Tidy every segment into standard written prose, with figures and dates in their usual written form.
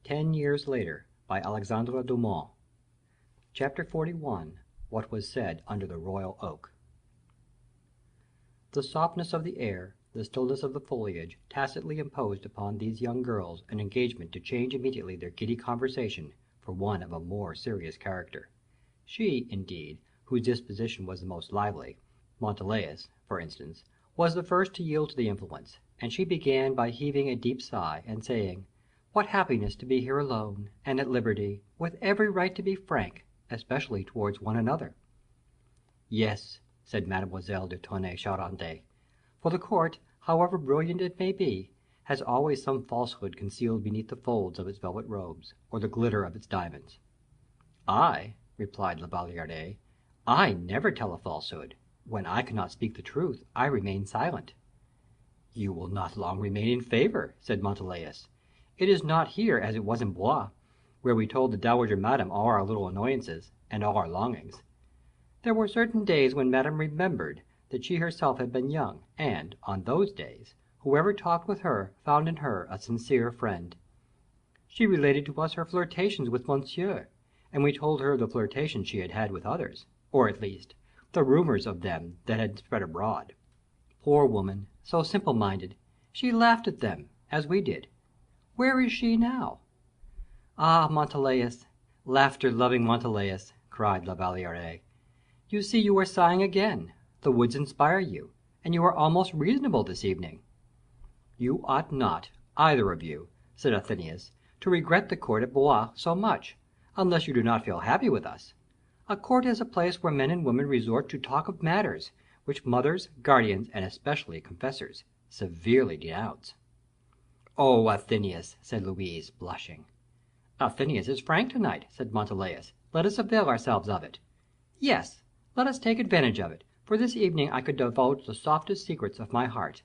10 years later, by Alexandre Dumas. Chapter 41. What was said under the royal oak. The softness of the air, the stillness of the foliage, tacitly imposed upon these young girls an engagement to change immediately their giddy conversation for one of a more serious character. She, indeed, whose disposition was the most lively, Montalais, for instance, was the first to yield to the influence, and she began by heaving a deep sigh, and saying, "What happiness to be here alone, and at liberty, with every right to be frank, especially towards one another." "Yes," said Mademoiselle de Tonnay Charente, "for the court, however brilliant it may be, has always some falsehood concealed beneath the folds of its velvet robes, or the glitter of its diamonds." "I," replied La Valliere, "I never tell a falsehood. When I cannot speak the truth, I remain silent." "You will not long remain in favor," said Montalais. "It is not here as it was in Blois, where we told the dowager Madame all our little annoyances, and all our longings. There were certain days when Madame remembered that she herself had been young, and, on those days, whoever talked with her found in her a sincere friend. She related to us her flirtations with Monsieur, and we told her the flirtations she had had with others, or at least, the rumors of them that had spread abroad. Poor woman, so simple minded, she laughed at them, as we did. Where is she now?" "Ah, Montalais, laughter loving Montalais," cried La Valliere, "you see you are sighing again; the woods inspire you, and you are almost reasonable this evening." "You ought not, either of you," said Athenais, "to regret the court at Blois so much, unless you do not feel happy with us. A court is a place where men and women resort to talk of matters which mothers, guardians, and especially confessors, severely denounce." "Oh, Athenais," said Louise, blushing. "Athenais is frank to night," said Montalais; "let us avail ourselves of it." "Yes, let us take advantage of it, for this evening I could divulge the softest secrets of my heart."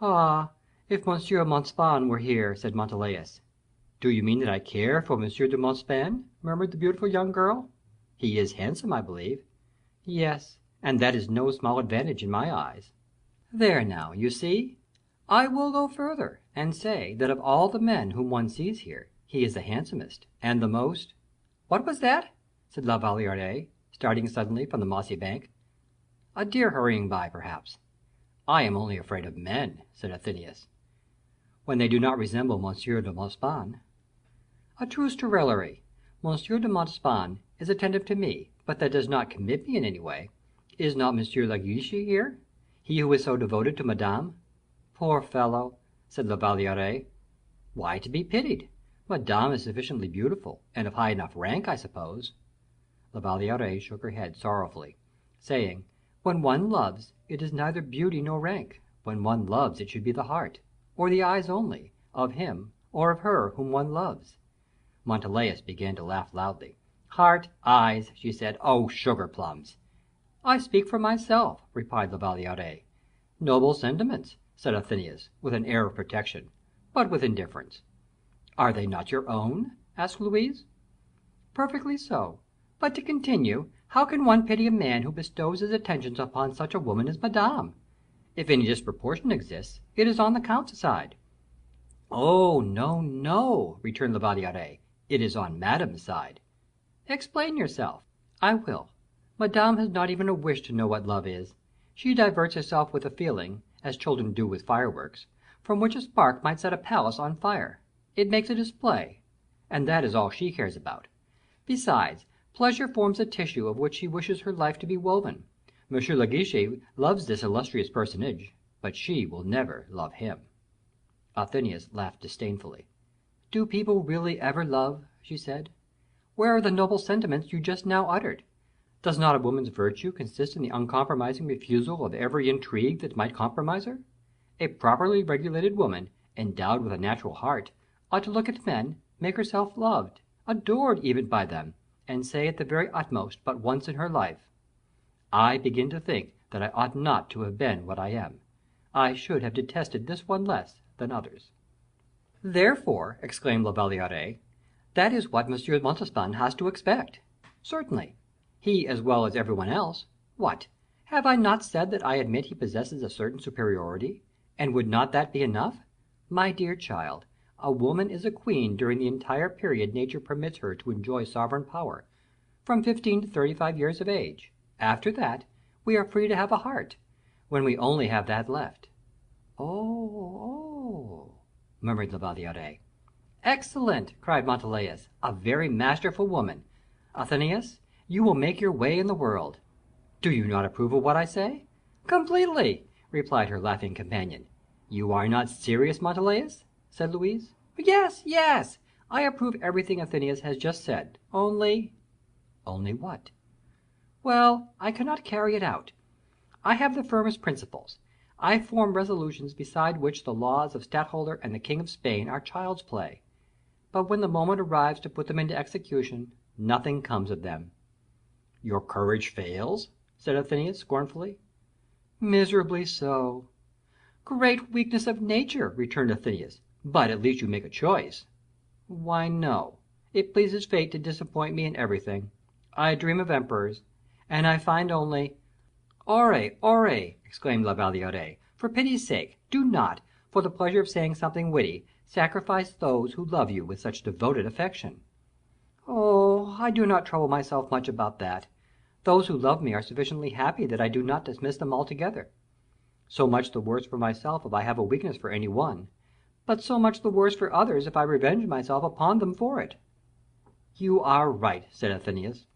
"Ah, if Monsieur Montespan were here," said Montalais. "Do you mean that I care for Monsieur de Montespan?" murmured the beautiful young girl. "He is handsome, I believe." "Yes, and that is no small advantage in my eyes." "There now, you see. I will go further, and say that of all the men whom one sees here, he is the handsomest, and the most—" "What was that?" said La Valliere, starting suddenly from the mossy bank. "A deer hurrying by, perhaps." "I am only afraid of men," said Athenais, "when they do not resemble Monsieur de Montespan." "A truce to raillery. Monsieur de Montespan is attentive to me, but that does not commit me in any way. Is not Monsieur de Guiche here, he who is so devoted to Madame?" "Poor fellow!" said La Valliere. "Why to be pitied? Madame is sufficiently beautiful, and of high enough rank, I suppose." La Valliere shook her head sorrowfully, saying, "When one loves, it is neither beauty nor rank; when one loves, it should be the heart, or the eyes only, of him or of her whom one loves." Montalais began to laugh loudly. "Heart, eyes," she said; "oh, sugar plums!" "I speak for myself," replied La Valliere. "Noble sentiments," said Athenais, with an air of protection, but with indifference. "Are they not your own?" asked Louise. "Perfectly so; but to continue, how can one pity a man who bestows his attentions upon such a woman as Madame? If any disproportion exists, it is on the count's side." "Oh, no, no," returned La Valliere, "it is on Madame's side." "Explain yourself." "I will. Madame has not even a wish to know what love is. She diverts herself with a feeling, as children do with fireworks, from which a spark might set a palace on fire. It makes a display, and that is all she cares about. Besides, pleasure forms a tissue of which she wishes her life to be woven. Monsieur de Guiche loves this illustrious personage, but she will never love him." Athenais laughed disdainfully. "Do people really ever love?" she said. "Where are the noble sentiments you just now uttered? Does not a woman's virtue consist in the uncompromising refusal of every intrigue that might compromise her? A properly regulated woman, endowed with a natural heart, ought to look at men, make herself loved, adored even by them, and say at the very utmost but once in her life, 'I begin to think that I ought not to have been what I am. I should have detested this one less than others.'" "Therefore," exclaimed La Valliere, "that is what M. Montespan has to expect." "Certainly; he as well as every one else. What! have I not said that I admit he possesses a certain superiority, and would not that be enough? My dear child, A woman is a queen during the entire period nature permits her to enjoy sovereign power, from 15 to 35 years of age. After that, we are free to have a heart, when we only have that left." "Oh, oh," murmured La Valliere. "Excellent!" cried Montalais. "A very masterful woman. Athenais, you will make your way in the world. Do you not approve of what I say?" "Completely," replied her laughing companion. "You are not serious, Montalais?" said Louise. "Yes, yes, I approve everything Athenais has just said, only—" "Only what?" "Well, I cannot carry it out. I have the firmest principles. I form resolutions beside which the laws of Stadtholder and the king of Spain are child's play. But when the moment arrives to put them into execution, nothing comes of them." "Your courage fails?" said Athenais, scornfully. "Miserably so." "Great weakness of nature," returned Athenais; "but at least you make a choice." "Why, no; it pleases fate to disappoint me in everything. I dream of emperors, and I find only—" "Ore, ore!" exclaimed La Valliere; "for pity's sake, do not, for the pleasure of saying something witty, sacrifice those who love you with such devoted affection." "Oh, I do not trouble myself much about that. Those who love me are sufficiently happy that I do not dismiss them altogether. So much the worse for myself if I have a weakness for any one, but so much the worse for others if I revenge myself upon them for it." "You are right," said Athenais,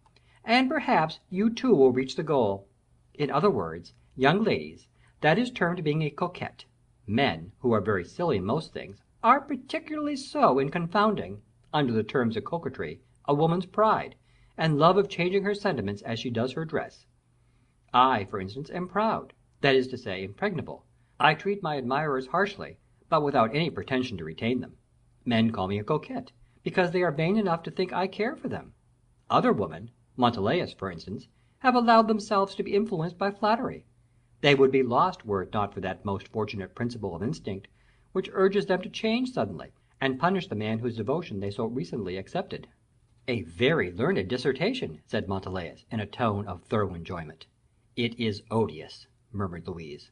"and perhaps you too will reach the goal. In other words, young ladies, that is termed being a coquette. Men, who are very silly in most things, are particularly so in confounding, under the terms of coquetry, a woman's pride, and love of changing her sentiments as she does her dress. I, for instance, am proud, that is to say, impregnable. I treat my admirers harshly, but without any pretension to retain them. Men call me a coquette, because they are vain enough to think I care for them. Other women, Montalais, for instance, have allowed themselves to be influenced by flattery. They would be lost were it not for that most fortunate principle of instinct, which urges them to change suddenly, and punish the man whose devotion they so recently accepted." "A very learned dissertation," said Montalais, in a tone of thorough enjoyment. "It is odious," murmured Louise.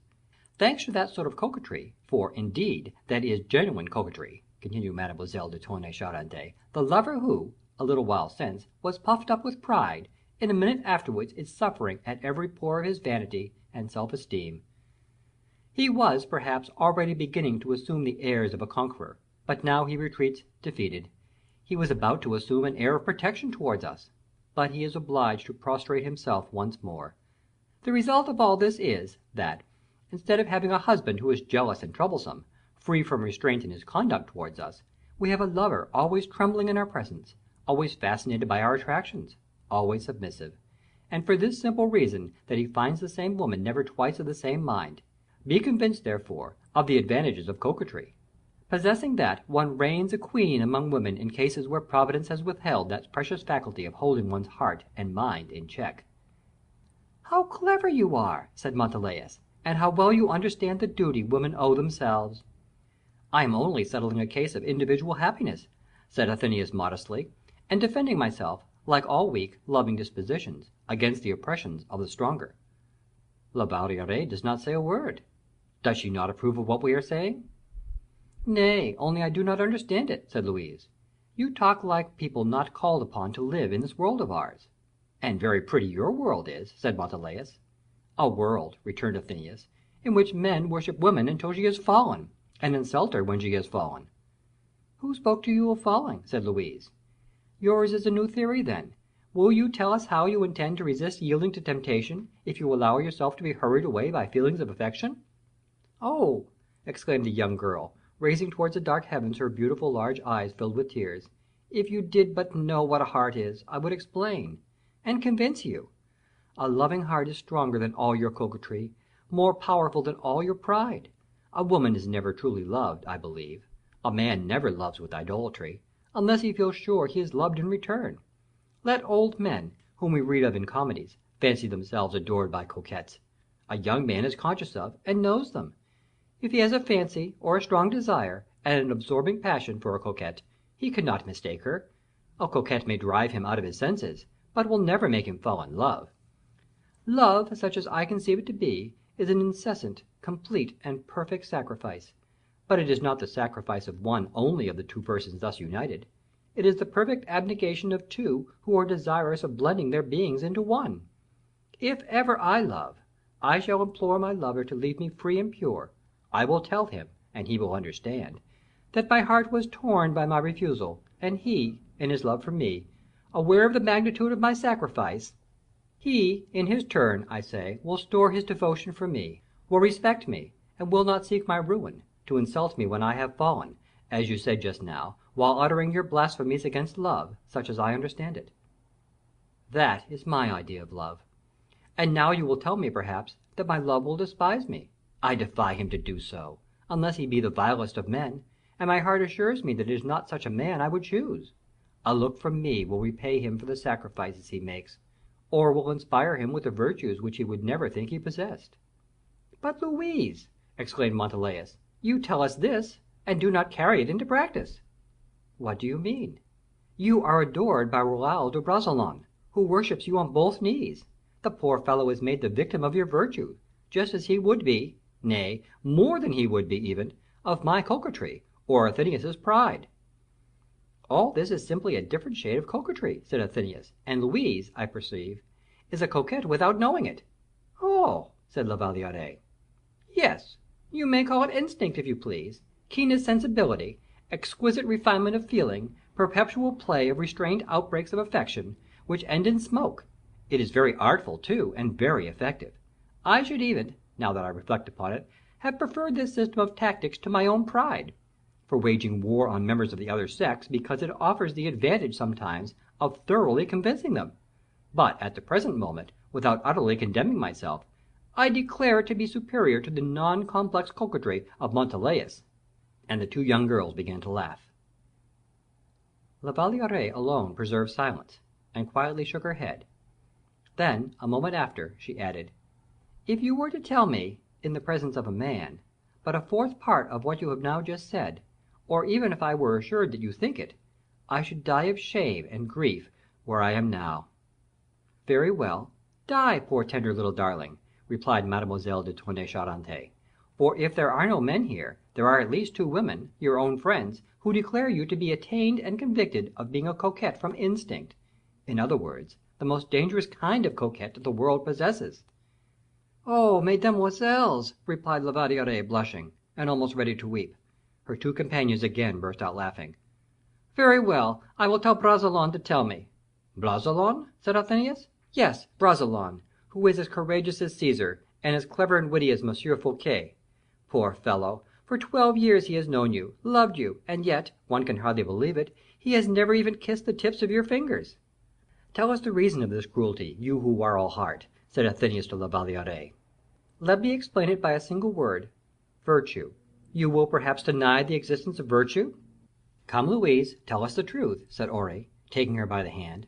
"Thanks to that sort of coquetry, for, indeed, that is genuine coquetry," continued Mademoiselle de Tonnay Charente, "the lover who, a little while since, was puffed up with pride, in a minute afterwards is suffering at every pore of his vanity and self-esteem. He was, perhaps, already beginning to assume the airs of a conqueror, but now he retreats defeated. He was about to assume an air of protection towards us, but he is obliged to prostrate himself once more. The result of all this is, that, instead of having a husband who is jealous and troublesome, free from restraint in his conduct towards us, we have a lover always trembling in our presence, always fascinated by our attractions, always submissive, and for this simple reason, that he finds the same woman never twice of the same mind. Be convinced, therefore, of the advantages of coquetry. Possessing that, one reigns a queen among women in cases where Providence has withheld that precious faculty of holding one's heart and mind in check." "How clever you are," said Montalais, "and how well you understand the duty women owe themselves." "I am only settling a case of individual happiness," said Athenais modestly, "and defending myself, like all weak, loving dispositions, against the oppressions of the stronger." La Valliere does not say a word. Does she not approve of what we are saying? "Nay, only I do not understand it," said Louise. "You talk like people not called upon to live in this world of ours." "And very pretty your world is," said Montalais. "A world," returned Athenais, "in which men worship woman until she has fallen, and insult her when she has fallen." "Who spoke to you of falling?" said Louise. "Yours is a new theory, then. Will you tell us how you intend to resist yielding to temptation, if you allow yourself to be hurried away by feelings of affection?" "Oh!" exclaimed the young girl, raising towards the dark heavens her beautiful large eyes filled with tears, "if you did but know what a heart is, I would explain, and convince you. A loving heart is stronger than all your coquetry, more powerful than all your pride. A woman is never truly loved, I believe. A man never loves with idolatry, unless he feels sure he is loved in return. Let old men, whom we read of in comedies, fancy themselves adored by coquettes. A young man is conscious of, and knows them. If he has a fancy, or a strong desire, and an absorbing passion for a coquette, he cannot mistake her. A coquette may drive him out of his senses, but will never make him fall in love. Love, such as I conceive it to be, is an incessant, complete, and perfect sacrifice. But it is not the sacrifice of one only of the two persons thus united. It is the perfect abnegation of two who are desirous of blending their beings into one. If ever I love, I shall implore my lover to leave me free and pure. I will tell him, and he will understand, that my heart was torn by my refusal, and he, in his love for me, aware of the magnitude of my sacrifice, he, in his turn, I say, will store his devotion for me, will respect me, and will not seek my ruin, to insult me when I have fallen, as you said just now, while uttering your blasphemies against love, such as I understand it. That is my idea of love. And now you will tell me, perhaps, that my love will despise me. I defy him to do so, unless he be the vilest of men, and my heart assures me that it is not such a man I would choose. A look from me will repay him for the sacrifices he makes, or will inspire him with the virtues which he would never think he possessed." "But, Louise," exclaimed Montalais, "you tell us this, and do not carry it into practice." "What do you mean?" "You are adored by Raoul de Bragelonne, who worships you on both knees. The poor fellow is made the victim of your virtue, just as he would be, nay, more than he would be even, of my coquetry, or Athenæus's pride." "All this is simply a different shade of coquetry," said Athenæus, "and Louise, I perceive, is a coquette without knowing it." "Oh!" said La Valliere. "Yes, you may call it instinct if you please, keenest sensibility, exquisite refinement of feeling, perpetual play of restrained outbreaks of affection, which end in smoke. It is very artful, too, and very effective. I should even, now that I reflect upon it, have preferred this system of tactics to my own pride, for waging war on members of the other sex, because it offers the advantage sometimes of thoroughly convincing them. But at the present moment, without utterly condemning myself, I declare it to be superior to the non-complex coquetry of Montalais." And the two young girls began to laugh. La Valliere alone preserved silence, and quietly shook her head. Then, a moment after, she added, "If you were to tell me, in the presence of a man, but a fourth part of what you have now just said, or even if I were assured that you think it, I should die of shame and grief where I am now." "Very well, die, poor tender little darling," replied Mademoiselle de Tonnay Charente; "for if there are no men here, there are at least two women, your own friends, who declare you to be attainted and convicted of being a coquette from instinct; in other words, the most dangerous kind of coquette that the world possesses." "Oh, mesdemoiselles!" replied La Valliere, blushing, and almost ready to weep. Her two companions again burst out laughing. "Very well, I will tell Bragelonne to tell me." "Bragelonne?" said Athenæus. "Yes, Bragelonne, who is as courageous as Caesar, and as clever and witty as Monsieur Fouquet. Poor fellow, for 12 years he has known you, loved you, and yet, one can hardly believe it, he has never even kissed the tips of your fingers." "Tell us the reason of this cruelty, you who are all heart," said Athenæus to La Valliere. "Let me explain it by a single word, virtue. You will perhaps deny the existence of virtue?" "Come, Louise, tell us the truth," said Aure, taking her by the hand.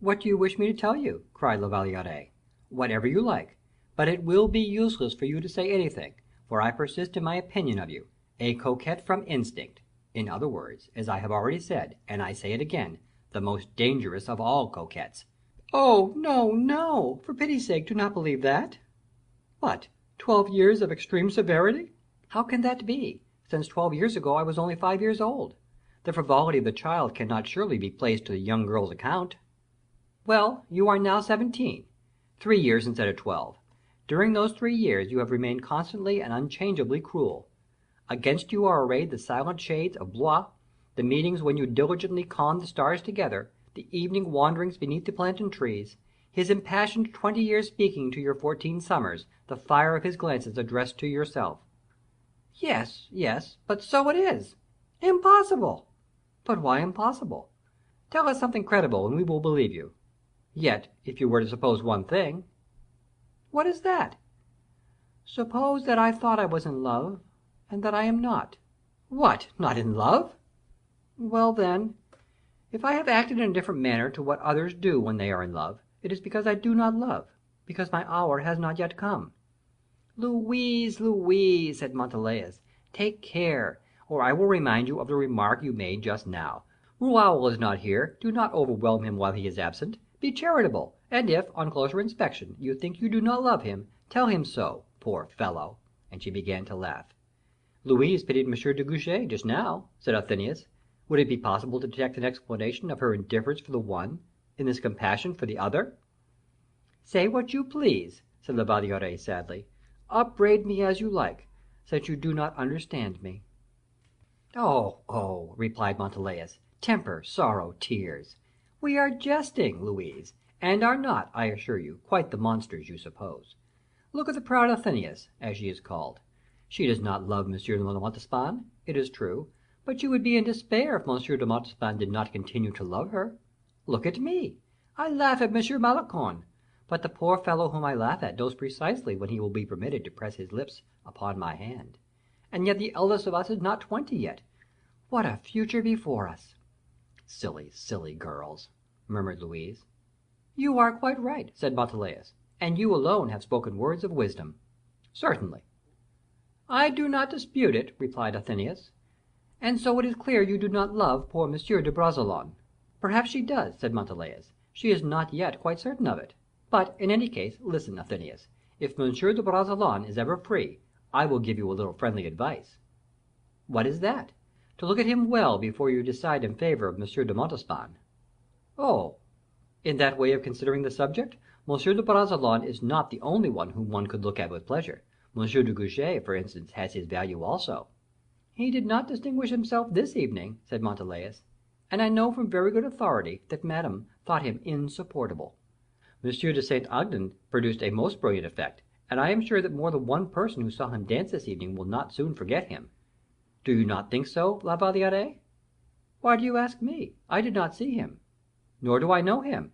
"What do you wish me to tell you?" cried La Valliere. "Whatever you like; but it will be useless for you to say anything, for I persist in my opinion of you, a coquette from instinct; in other words, as I have already said, and I say it again, the most dangerous of all coquettes." "Oh, no, no! For pity's sake, do not believe that." "What! 12 years of extreme severity? How can that be, since 12 years ago I was only 5 years old? The frivolity of the child cannot surely be placed to the young girl's account." "Well, you are now 17, 3 years instead of 12. During those 3 years you have remained constantly and unchangeably cruel. Against you are arrayed the silent shades of Blois, the meetings when you diligently conned the stars together, the evening wanderings beneath the plantain trees, his impassioned 20 years speaking to your 14 summers, the fire of his glances addressed to yourself." "Yes, yes, but so it is." "Impossible!" "But why impossible? Tell us something credible, and we will believe you. Yet, if you were to suppose one thing." "What is that?" "Suppose that I thought I was in love, and that I am not." "What! not in love?" "Well, then, if I have acted in a different manner to what others do when they are in love, it is because I do not love, because my hour has not yet come." "Louise, Louise," said Montalais, "take care, or I will remind you of the remark you made just now. Raoul is not here, do not overwhelm him while he is absent. Be charitable, and if, on closer inspection, you think you do not love him, tell him so, poor fellow." And she began to laugh. Louise pitied Monsieur de Guiche just now, said Athenais. Would it be possible to detect an explanation of her indifference for the one, in this compassion for the other? Say what you please, said La Valliere, sadly. Upbraid me as you like, since you do not understand me. Oh, oh, replied Montalais, temper, sorrow, tears. We are jesting, Louise, and are not, I assure you, quite the monsters you suppose. Look at the proud Athenais, as she is called. She does not love Monsieur de Montespan, it is true, but she would be in despair if Monsieur de Montespan did not continue to love her. Look at me. I laugh at Monsieur Malicorne, but the poor fellow whom I laugh at knows precisely when he will be permitted to press his lips upon my hand. And yet the eldest of us is not 20 yet. What a future before us!" "Silly, silly girls," murmured Louise. "You are quite right," said Montalais, "and you alone have spoken words of wisdom." "Certainly." "I do not dispute it," replied Athenais. "And so it is clear you do not love poor Monsieur de Bragelonne." "Perhaps she does," said Montalais; "she is not yet quite certain of it. But, in any case, listen, Athenais. If Monsieur de Bragelonne is ever free, I will give you a little friendly advice." "What is that?" "To look at him well before you decide in favor of Monsieur de Montespan." "Oh! in that way of considering the subject, Monsieur de Bragelonne is not the only one whom one could look at with pleasure. Monsieur de Guiche, for instance, has his value also." "He did not distinguish himself this evening," said Montalais; "and I know from very good authority that Madame thought him insupportable. Monsieur de Saint Aignan produced a most brilliant effect, and I am sure that more than one person who saw him dance this evening will not soon forget him. Do you not think so, La Valliere?" "Why do you ask me? I did not see him." "Nor do I know him."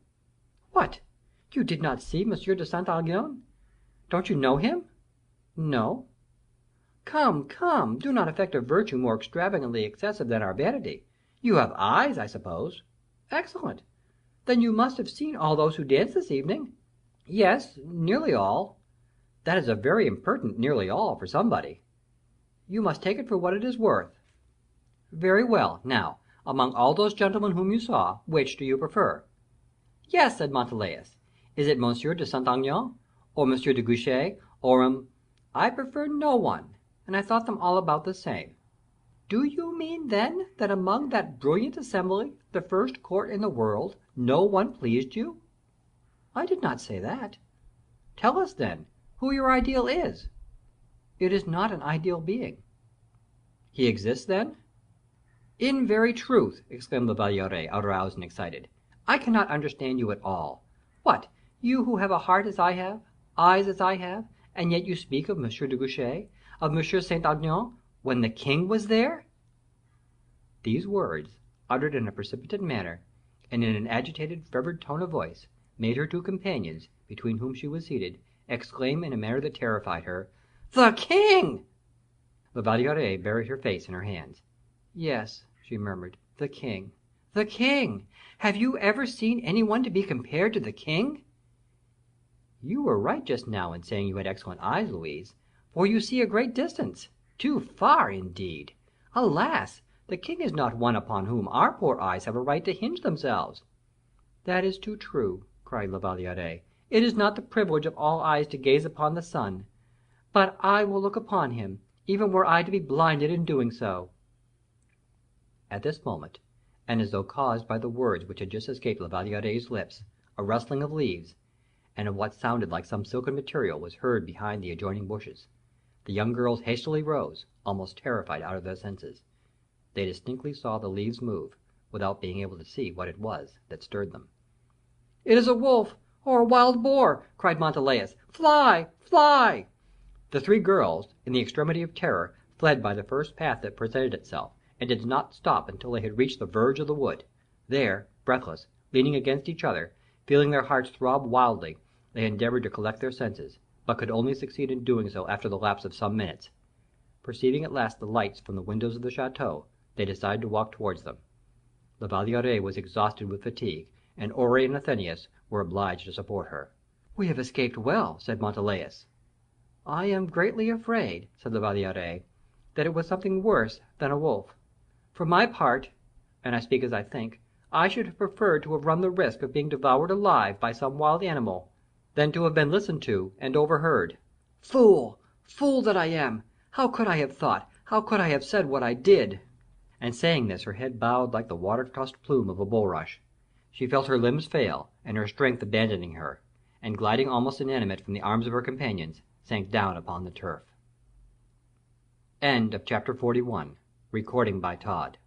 "What! you did not see Monsieur de Saint Aignan? Don't you know him?" "No." "Come, come, do not affect a virtue more extravagantly excessive than our vanity. You have eyes, I suppose?" "Excellent. Then you must have seen all those who danced this evening?" "Yes, nearly all." "That is a very impertinent nearly all for somebody." "You must take it for what it is worth." "Very well. Now, among all those gentlemen whom you saw, which do you prefer?" "Yes," said Montalais. "Is it Monsieur de Saint Aignan, or Monsieur de Guiche, or I prefer no one, and I thought them all about the same." "Do you mean, then, that among that brilliant assembly, the first court in the world, no one pleased you?" "I did not say that." "Tell us, then, who your ideal is." "It is not an ideal being." "He exists, then?" "In very truth," exclaimed La Valliere, aroused and excited, "I cannot understand you at all. What! you who have a heart as I have, eyes as I have, and yet you speak of M. de Guiche, of M. Saint Aignan, when the king was there?" These words, uttered in a precipitate manner, and in an agitated, fervid tone of voice, made her two companions, between whom she was seated, exclaim in a manner that terrified her, "The king!" La Valliere buried her face in her hands. "Yes," she murmured, "the king, the king! Have you ever seen any one to be compared to the king?" "You were right just now in saying you had excellent eyes, Louise, for you see a great distance, too far, indeed. Alas! the king is not one upon whom our poor eyes have a right to hinge themselves." "That is too true," cried La Valliere. "It is not the privilege of all eyes to gaze upon the sun. But I will look upon him, even were I to be blinded in doing so." At this moment, and as though caused by the words which had just escaped La Valliere's lips, a rustling of leaves, and of what sounded like some silken material, was heard behind the adjoining bushes. The young girls hastily rose, almost terrified out of their senses. They distinctly saw the leaves move, without being able to see what it was that stirred them. "It is a wolf, or a wild boar!" cried Montalais. "Fly, fly!" The three girls, in the extremity of terror, fled by the first path that presented itself, and did not stop until they had reached the verge of the wood. There, breathless, leaning against each other, feeling their hearts throb wildly, they endeavored to collect their senses, but could only succeed in doing so after the lapse of some minutes. Perceiving at last the lights from the windows of the chateau, they decided to walk towards them. La Valliere was exhausted with fatigue, and Aure and Athenais were obliged to support her. "We have escaped well," said Montalais. "I am greatly afraid," said La Valliere, "that it was something worse than a wolf. For my part, and I speak as I think, I should have preferred to have run the risk of being devoured alive by some wild animal, than to have been listened to and overheard. Fool, fool that I am! How could I have thought, How could I have said what I did?" And saying this her head bowed like the water–tossed plume of a bulrush. She felt her limbs fail, and her strength abandoning her, and gliding almost inanimate from the arms of her companions, sank down upon the turf. CHAPTER XLII. THE